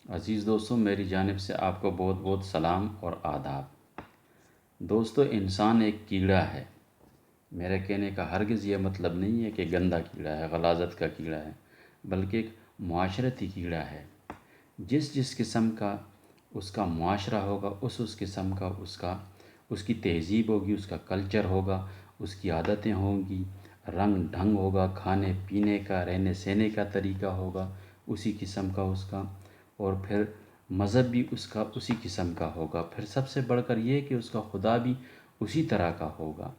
عزیز دوستوں، میری جانب سے آپ کو بہت بہت سلام اور آداب۔ دوستو، انسان ایک کیڑا ہے۔ میرے کہنے کا ہرگز یہ مطلب نہیں ہے کہ گندا کیڑا ہے، غلاظت کا کیڑا ہے، بلکہ ایک معاشرتی کیڑا ہے۔ جس قسم کا اس کا معاشرہ ہوگا، اس قسم کا اس کی تہذیب ہوگی، اس کا کلچر ہوگا، اس کی عادتیں ہوں گی، رنگ ڈھنگ ہوگا، کھانے پینے کا، رہنے سہنے کا طریقہ ہوگا اسی قسم کا اس کا، اور پھر مذہب بھی اس کا اسی قسم کا ہوگا۔ پھر سب سے بڑھ کر یہ کہ اس کا خدا بھی اسی طرح کا ہوگا۔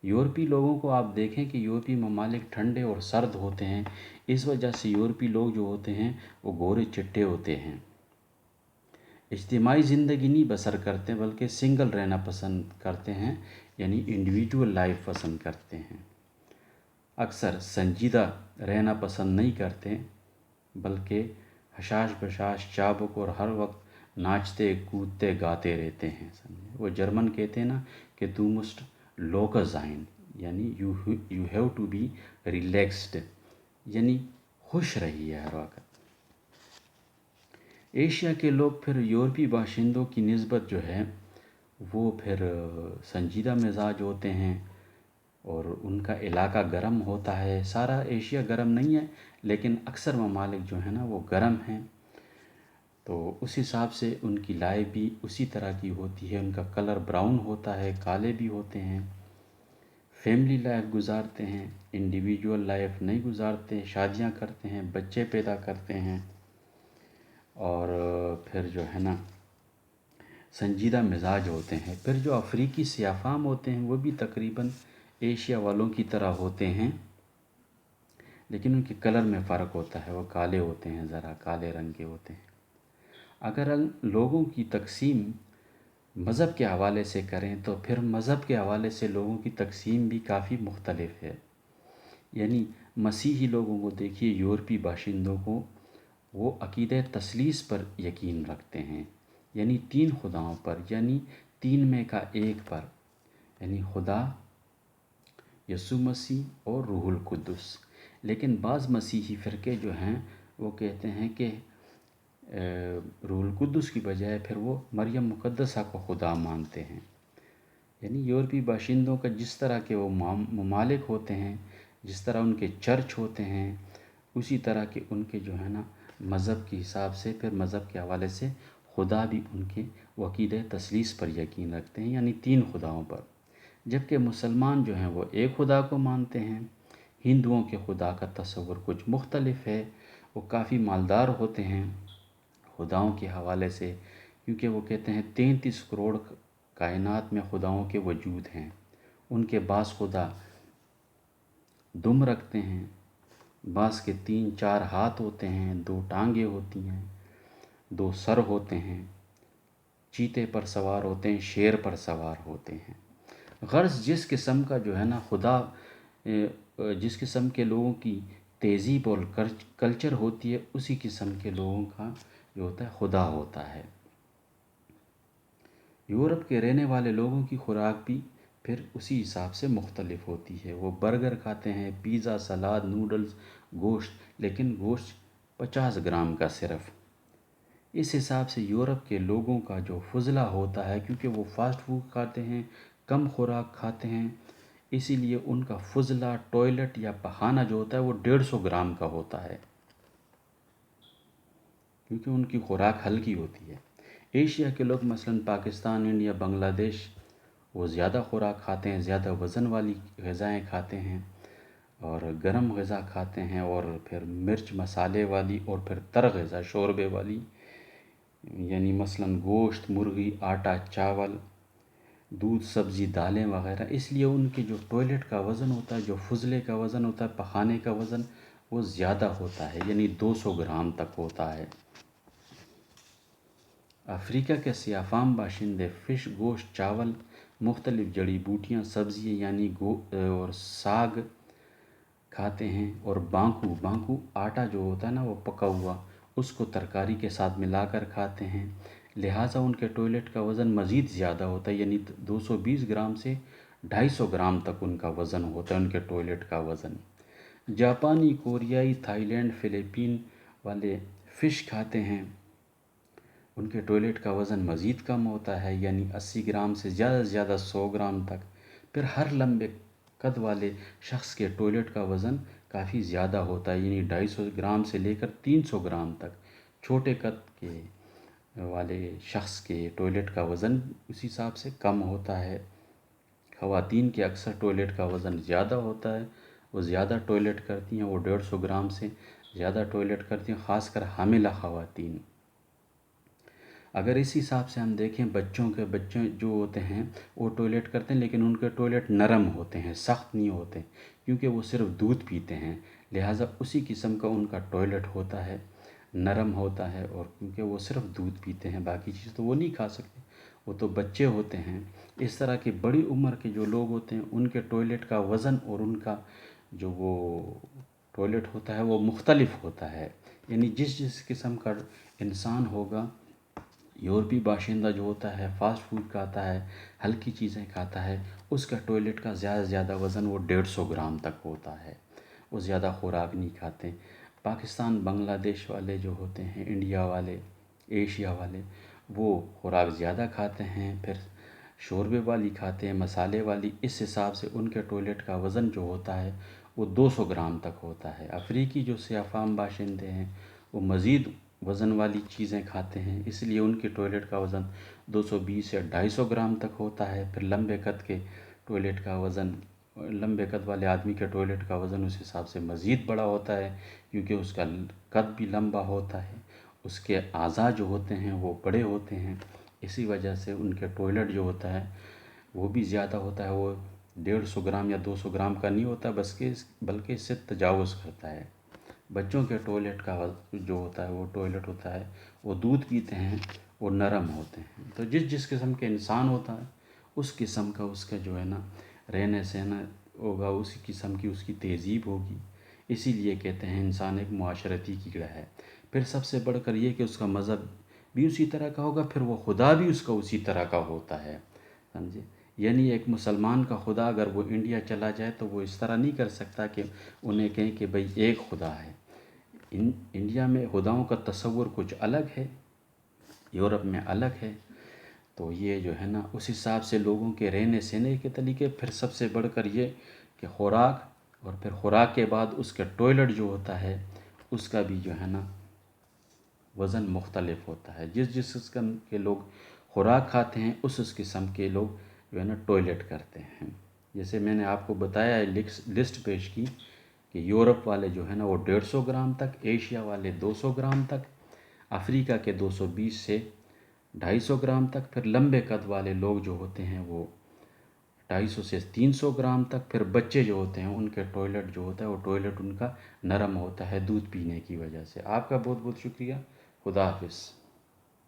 یورپی لوگوں کو آپ دیکھیں کہ یورپی ممالک ٹھنڈے اور سرد ہوتے ہیں، اس وجہ سے یورپی لوگ جو ہوتے ہیں وہ گورے چٹے ہوتے ہیں، اجتماعی زندگی نہیں بسر کرتے بلکہ سنگل رہنا پسند کرتے ہیں، یعنی انڈیویجول لائف پسند کرتے ہیں۔ اکثر سنجیدہ رہنا پسند نہیں کرتے بلکہ حشاش بشاش چابک اور ہر وقت ناچتے کودتے گاتے رہتے ہیں۔ وہ جرمن کہتے ہیں نا کہ "تو مسٹ لوکر زائن"، یعنی you have to be relaxed, یعنی خوش رہیے ہر وقت۔ ایشیا کے لوگ پھر یورپی باشندوں کی نسبت جو ہے وہ پھر سنجیدہ مزاج ہوتے ہیں، اور ان کا علاقہ گرم ہوتا ہے۔ سارا ایشیا گرم نہیں ہے، لیکن اکثر ممالک جو ہیں نا وہ گرم ہیں، تو اس حساب سے ان کی لائف بھی اسی طرح کی ہوتی ہے۔ ان کا کلر براؤن ہوتا ہے، کالے بھی ہوتے ہیں، فیملی لائف گزارتے ہیں، انڈیویجول لائف نہیں گزارتے، شادیاں کرتے ہیں، بچے پیدا کرتے ہیں، اور پھر جو ہے نا سنجیدہ مزاج ہوتے ہیں۔ پھر جو افریقی سیاہ فام ہوتے ہیں وہ بھی تقریباً ایشیا والوں کی طرح ہوتے ہیں، لیکن ان کے کلر میں فرق ہوتا ہے، وہ کالے ہوتے ہیں، ذرا کالے رنگ کے ہوتے ہیں۔ اگر ہم لوگوں کی تقسیم مذہب کے حوالے سے کریں تو پھر مذہب کے حوالے سے لوگوں کی تقسیم بھی کافی مختلف ہے۔ یعنی مسیحی لوگوں کو دیکھیے، یورپی باشندوں کو، وہ عقیدہ تثلیث پر یقین رکھتے ہیں، یعنی 3 خداؤں پر، یعنی 3 میں کا ایک پر، یعنی خدا، یسوع مسیح اور روح القدس۔ لیکن بعض مسیحی فرقے جو ہیں وہ کہتے ہیں کہ روح القدس کی بجائے پھر وہ مریم مقدسہ کو خدا مانتے ہیں۔ یعنی یورپی باشندوں کا جس طرح کے وہ ممالک ہوتے ہیں، جس طرح ان کے چرچ ہوتے ہیں، اسی طرح کے ان کے جو ہے نا مذہب کے حساب سے، پھر مذہب کے حوالے سے خدا بھی ان کے عقیدہ تثلیث پر یقین رکھتے ہیں، یعنی 3 خداؤں پر۔ جبکہ مسلمان جو ہیں وہ ایک خدا کو مانتے ہیں۔ ہندوؤں کے خدا کا تصور کچھ مختلف ہے، وہ کافی مالدار ہوتے ہیں خداؤں کے حوالے سے، کیونکہ وہ کہتے ہیں 33 کروڑ کائنات میں خداؤں کے وجود ہیں۔ ان کے بعض خدا دم رکھتے ہیں، بعض کے 3-4 ہاتھ ہوتے ہیں، 2 ٹانگیں ہوتی ہیں، 2 سر ہوتے ہیں، چیتے پر سوار ہوتے ہیں، شیر پر سوار ہوتے ہیں۔ غرض جس قسم کا جو ہے نا خدا، جس قسم کے لوگوں کی تہذیب اور کلچر ہوتی ہے، اسی قسم کے لوگوں کا جو ہوتا ہے خدا ہوتا ہے۔ یورپ کے رہنے والے لوگوں کی خوراک بھی پھر اسی حساب سے مختلف ہوتی ہے۔ وہ برگر کھاتے ہیں، پیزا، سلاد، نوڈلز، گوشت، لیکن گوشت 50 گرام کا صرف۔ اس حساب سے یورپ کے لوگوں کا جو فضلہ ہوتا ہے، کیونکہ وہ فاسٹ فوڈ کھاتے ہیں، کم خوراک کھاتے ہیں، اسی لیے ان کا فضلہ، ٹوائلٹ یا پخانہ جو ہوتا ہے وہ 150 گرام کا ہوتا ہے، کیونکہ ان کی خوراک ہلکی ہوتی ہے۔ ایشیا کے لوگ مثلاً پاکستان، انڈیا، بنگلہ دیش، وہ زیادہ خوراک کھاتے ہیں، زیادہ وزن والی غذائیں کھاتے ہیں، اور گرم غذا کھاتے ہیں، اور پھر مرچ مسالے والی، اور پھر تر غذا، شوربے والی، یعنی مثلاً گوشت، مرغی، آٹا، چاول، دودھ، سبزی، دالیں وغیرہ۔ اس لیے ان کے جو ٹوائلٹ کا وزن ہوتا ہے، جو فضلے کا وزن ہوتا ہے، پخانے کا وزن، وہ زیادہ ہوتا ہے، یعنی 200 گرام تک ہوتا ہے۔ افریقہ کے سیاہ فام باشندے فش، گوشت، چاول، مختلف جڑی بوٹیاں، سبزیاں یعنی اور ساگ کھاتے ہیں، اور بانکو آٹا جو ہوتا ہے نا وہ پکا ہوا، اس کو ترکاری کے ساتھ ملا کر کھاتے ہیں۔ لہٰذا ان کے ٹوائلٹ کا وزن مزید زیادہ ہوتا ہے، یعنی 220 گرام سے 250 گرام تک ان کا وزن ہوتا ہے، ان کے ٹوائلٹ کا وزن۔ جاپانی، کوریائی، تھائی لینڈ، فلپین والے فش کھاتے ہیں، ان کے ٹوائلٹ کا وزن مزید کم ہوتا ہے، یعنی 80 گرام سے زیادہ سے زیادہ 100 گرام تک۔ پھر ہر لمبے قد والے شخص کے ٹوائلٹ کا وزن کافی زیادہ ہوتا ہے، یعنی 250 گرام سے لے کر 300 گرام تک۔ چھوٹے قد کے والے شخص کے ٹوائلٹ کا وزن اس حساب سے کم ہوتا ہے۔ خواتین کے اکثر ٹوائلٹ کا وزن زیادہ ہوتا ہے، وہ زیادہ ٹوائلٹ کرتی ہیں، وہ 150 گرام سے زیادہ ٹوائلٹ کرتی ہیں، خاص کر حاملہ خواتین۔ اگر اس حساب سے ہم دیکھیں، بچے جو ہوتے ہیں وہ ٹوائلٹ کرتے ہیں، لیکن ان کے ٹوائلٹ نرم ہوتے ہیں، سخت نہیں ہوتے، کیونکہ وہ صرف دودھ پیتے ہیں، لہٰذا اسی قسم کا ان کا ٹوائلٹ ہوتا ہے، نرم ہوتا ہے، اور کیونکہ وہ صرف دودھ پیتے ہیں، باقی چیز تو وہ نہیں کھا سکتے، وہ تو بچے ہوتے ہیں۔ اس طرح کی بڑی عمر کے جو لوگ ہوتے ہیں، ان کے ٹوائلٹ کا وزن اور ان کا جو وہ ٹوائلٹ ہوتا ہے وہ مختلف ہوتا ہے، یعنی جس قسم کا انسان ہوگا، یورپی باشندہ جو ہوتا ہے فاسٹ فوڈ کھاتا ہے، ہلکی چیزیں کھاتا ہے، اس کا ٹوائلٹ کا زیادہ سے زیادہ وزن وہ 150 گرام تک ہوتا ہے، وہ زیادہ خوراک نہیں کھاتے۔ پاکستان بنگلہ دیش والے جو ہوتے ہیں، انڈیا والے، ایشیا والے، وہ خوراک زیادہ کھاتے ہیں، پھر شوربے والی کھاتے ہیں، مسالے والی، اس حساب سے ان کے ٹوائلٹ کا وزن جو ہوتا ہے وہ 200 گرام تک ہوتا ہے۔ افریقی جو سیاہ فام باشندے ہیں وہ مزید وزن والی چیزیں کھاتے ہیں، اس لیے ان کے ٹوائلٹ کا وزن 220 یا 250 گرام تک ہوتا ہے۔ پھر لمبے قد کے ٹوائلٹ کا وزن، لمبے قد والے آدمی کے ٹوائلٹ کا وزن اس حساب سے مزید بڑا ہوتا ہے، کیونکہ اس کا قد بھی لمبا ہوتا ہے، اس کے اعضاء جو ہوتے ہیں وہ بڑے ہوتے ہیں، اسی وجہ سے ان کے ٹوائلٹ جو ہوتا ہے وہ بھی زیادہ ہوتا ہے، وہ 150 گرام یا 200 گرام کا نہیں ہوتا، بلکہ اس سے تجاوز کرتا ہے۔ بچوں کے ٹوائلٹ کا جو ہوتا ہے وہ ٹوائلٹ ہوتا ہے، وہ دودھ پیتے ہیں، وہ نرم ہوتے ہیں۔ تو جس قسم کے انسان ہوتا ہے اس قسم کا اس کا جو ہے نا رہنا سہنا ہوگا، اسی قسم کی اس کی تہذیب ہوگی، اسی لیے کہتے ہیں انسان ایک معاشرتی کیڑا ہے۔ پھر سب سے بڑھ کر یہ کہ اس کا مذہب بھی اسی طرح کا ہوگا، پھر وہ خدا بھی اس کا اسی طرح کا ہوتا ہے، سمجھے؟ یعنی ایک مسلمان کا خدا اگر وہ انڈیا چلا جائے تو وہ اس طرح نہیں کر سکتا کہ انہیں کہیں کہ بھئی ایک خدا ہے۔ انڈیا میں خداؤں کا تصور کچھ الگ ہے، یورپ میں الگ ہے، تو یہ جو ہے نا اس حساب سے لوگوں کے رہنے سہنے کے طریقے، پھر سب سے بڑھ کر یہ کہ خوراک، اور پھر خوراک کے بعد اس کا ٹوائلٹ جو ہوتا ہے اس کا بھی جو ہے نا وزن مختلف ہوتا ہے۔ جس قسم کے لوگ خوراک کھاتے ہیں اس قسم کے لوگ جو ہے نا ٹوائلٹ کرتے ہیں۔ جیسے میں نے آپ کو بتایا ہے، لسٹ پیش کی کہ یورپ والے جو ہے نا وہ 150 گرام تک، ایشیا والے 200 گرام تک، افریقہ کے 220 سے 250 گرام تک، پھر لمبے قد والے لوگ جو ہوتے ہیں وہ 250 سے 300 گرام تک، پھر بچے جو ہوتے ہیں ان کے ٹوائلٹ جو ہوتا ہے وہ ٹوائلٹ ان کا نرم ہوتا ہے دودھ پینے کی وجہ سے۔ آپ کا بہت بہت شکریہ، خدا حافظ۔